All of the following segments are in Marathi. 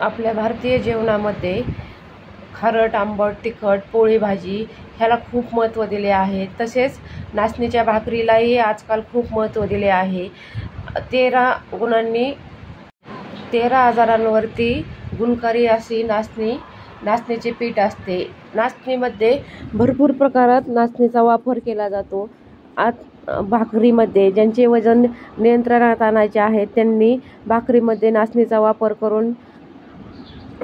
आपल्या भारतीय जेवणामध्ये खारट, आंबट, तिखट, पोळी भाजी ह्याला खूप महत्त्व दिले आहे. तसेच नाचणीच्या भाकरीलाही आजकाल खूप महत्त्व दिले आहे. 13 गुणांनी 13 आजारांवरती गुणकारी अशी नाचणीचे पीठ असते. नाचणीमध्ये भरपूर प्रकारात नाचणीचा वापर केला जातो. भाकरीमध्ये ज्यांचे वजन नियंत्रणात आणायचे आहे त्यांनी भाकरीमध्ये नाचणीचा वापर करून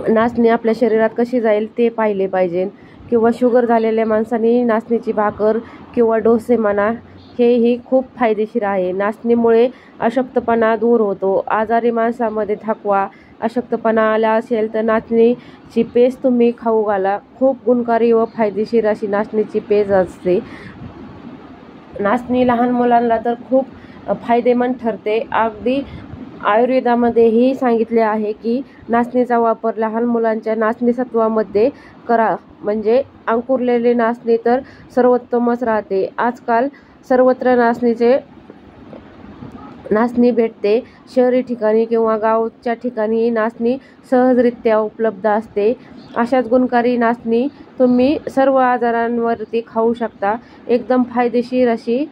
नाचणी आपल्या शरीरात कशी जाईल ते पाहिले पाहिजे. किंवा शुगर झालेल्या माणसांनी नाचणीची भाकर किंवा डोसे म्हणा हेही खूप फायदेशीर आहे. नाचणीमुळे अशक्तपणा दूर होतो. आजारी माणसामध्ये थकवा, अशक्तपणा आला असेल तर नाचणीची पेज तुम्ही खाऊ घाला. खूप गुणकारी व फायदेशीर अशी नाचणीची पेज असते. नाचणी लहान मुलांना तर खूप फायदेमंद ठरते. अगदी आयुर्वेदामध्येही सांगितले आहे की नाचणीचा वापर लहान मुलांच्या नाचणीसत्वामध्ये करा, म्हणजे अंकुरलेले नाचणी तर सर्वोत्तमच राहते. आजकाल सर्वत्र नाचणी भेटते. शहरी ठिकाणी किंवा गावच्या ठिकाणी नाचणी सहजरित्या उपलब्ध असते. अशाच गुणकारी नाचणी तुम्ही सर्व आजारांवरती खाऊ शकता. एकदम फायदेशीर अशी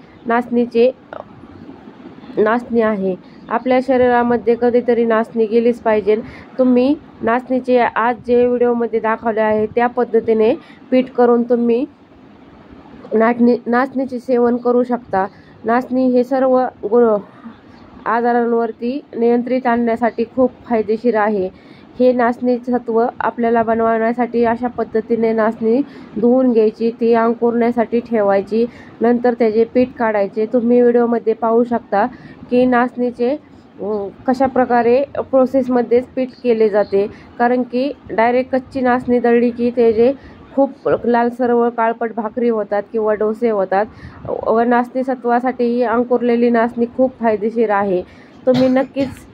नाचणी आहे. आपल्या शरीरामध्ये कधीतरी नाचणी गेलीच पाहिजे. तुम्ही नाचणीचे आज जे व्हिडिओमध्ये दाखवले आहे त्या पद्धतीने पीठ करून तुम्ही नाचणीचे सेवन करू शकता. नाचणी हे सर्व आजारांवरती नियंत्रित आणण्यासाठी खूप फायदेशीर आहे. हे नाचणी सत्व आपल्याला बनवण्यासाठी अशा पद्धतीने नाचणी धुवून घ्यायची, ती अंकुरण्यासाठी ठेवायची, नंतर त्याचे पीठ काढायचे. तुम्ही व्हिडिओमध्ये पाहू शकता की नाचणीचे कशा प्रकारे प्रोसेसमध्येच पीठ केले जाते. कारण की डायरेक्ट कच्ची नाचणी दळली की त्याचे खूप लालसर व काळपट भाकरी होतात किंवा डोसे होतात. व नाचणी सत्वासाठी ही अंकुरलेली नाचणी खूप फायदेशीर आहे. तुम्ही नक्कीच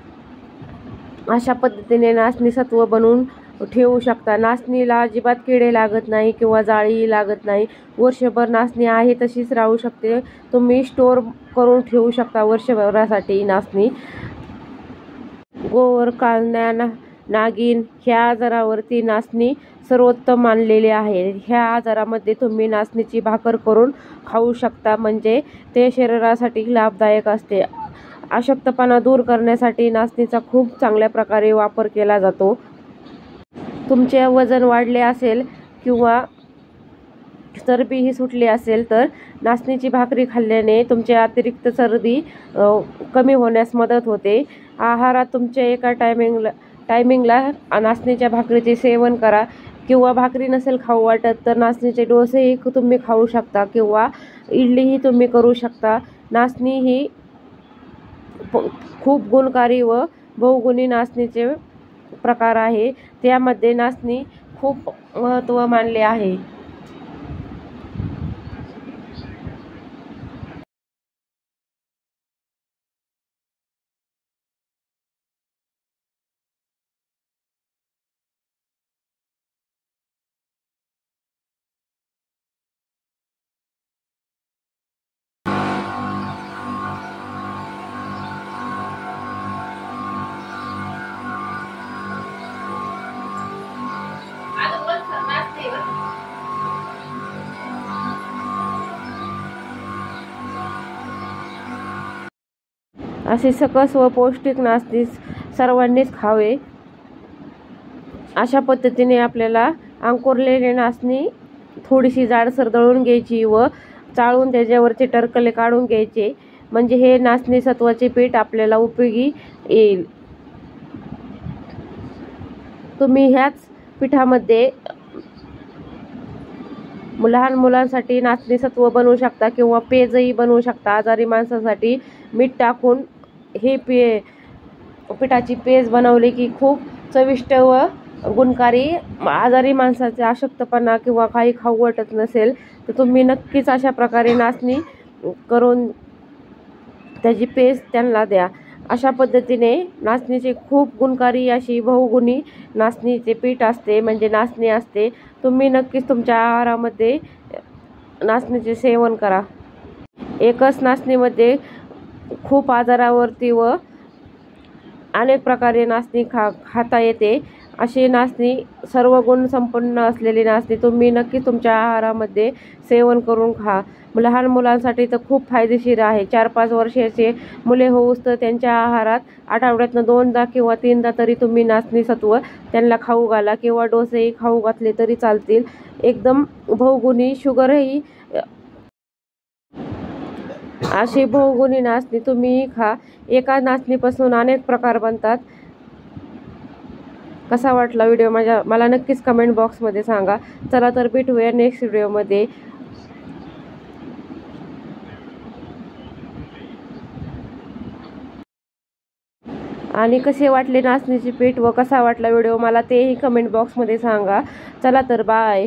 अशा पद्धतीने नाचणी सत्व बनवून ठेवू शकता. नाचणीला अजिबात किडे लागत नाही किंवा जाळी लागत नाही. वर्षभर नाचणी आहे तशीच राहू शकते. तुम्ही स्टोअर करून ठेवू शकता वर्षभरासाठी नाचणी. गोवर, कालण्या, नागिन ह्या आजारावरती नाचणी सर्वोत्तम मानलेली आहे. ह्या आजारामध्ये तुम्ही नाचणीची भाकर करून खाऊ शकता, म्हणजे ते शरीरासाठी लाभदायक असते. अशक्तपणा दूर करण्यासाठी नाचणीचा खूप चांगल्या प्रकारे वापर केला जातो. तुमचे वजन वाढले असेल किंवा चरबीही सुटली असेल तर नाचणीची भाकरी खाल्ल्याने तुमची अतिरिक्त चरबी कमी होण्यास मदत होते. आहारात तुमच्या एका टायमिंगला नाचणीच्या भाकरीचे सेवन करा. किंवा भाकरी नसेल खाऊ वाटत तर नाचणीचे डोसेही तुम्ही खाऊ शकता किंवा इडलीही तुम्ही करू शकता. नाचणी ही खूप गुणकारी व बहुगुणी नाचणीचे प्रकार आहे. त्यामध्ये नाचणी खूप महत्त्व मानले आहे. असे सकस व पौष्टिक नाचणी सर्वांनीच खावे. अशा पद्धतीने आपल्याला अंकुरलेली नाचणी थोडीशी जाडसर दळून घ्यायची व चाळून त्याच्यावरचे टरकले काढून घ्यायचे, म्हणजे हे नाचणी सत्वाचे पीठ आपल्याला उपयोगी येईल. तुम्ही ह्याच पिठामध्ये लहान मुलांसाठी नाचणी सत्व बनवू शकता किंवा पेजही बनवू शकता. आजारी माणसासाठी मीठ टाकून हे पिठाची पेज बनवली की खूप चविष्ट व गुणकारी. आजारी माणसाचे अशक्तपणा किंवा काही खाऊ वाटत नसेल तर तुम्ही नक्कीच अशा प्रकारे नाचणी करून त्याची पेज त्यांना द्या. अशा पद्धतीने नाचणीचे खूप गुणकारी अशी बहुगुणी नाचणीचे पीठ असते, म्हणजे नाचणी असते. तुम्ही नक्कीच तुमच्या आहारामध्ये नाचणीचे सेवन करा. एकच नाचणीमध्ये खूप आजारावरती व अनेक प्रकारे नाचणी खाता येते. अशी नाचणी सर्व गुण संपन्न असलेली नाचणी तुम्ही नक्की तुमच्या आहारामध्ये सेवन करून खा. लहान मुलांसाठी तर खूप फायदेशीर आहे. 4-5 वर्षाचे मुले होऊस तर त्यांच्या आहारात आठवड्यातनं 2दा किंवा 3दा तरी तुम्ही नाचणी सत्व त्यांना खाऊ घाला किंवा डोसेही खाऊ घातले तरी चालतील. एकदम बहुगुणी शुगरही अशी बहुगुणी नाचणी तुम्ही खा. एका नाचणीपासून अनेक प्रकार बनतात. कसा वाटला व्हिडिओ मला नक्कीच कमेंट बॉक्समध्ये सांगा. चला तर भेटूया नेक्स्ट व्हिडिओमध्ये. आणि कसे वाटले नाचणीचे पीठ व कसा वाटला व्हिडिओ मला तेही कमेंट बॉक्समध्ये सांगा. चला तर बाय.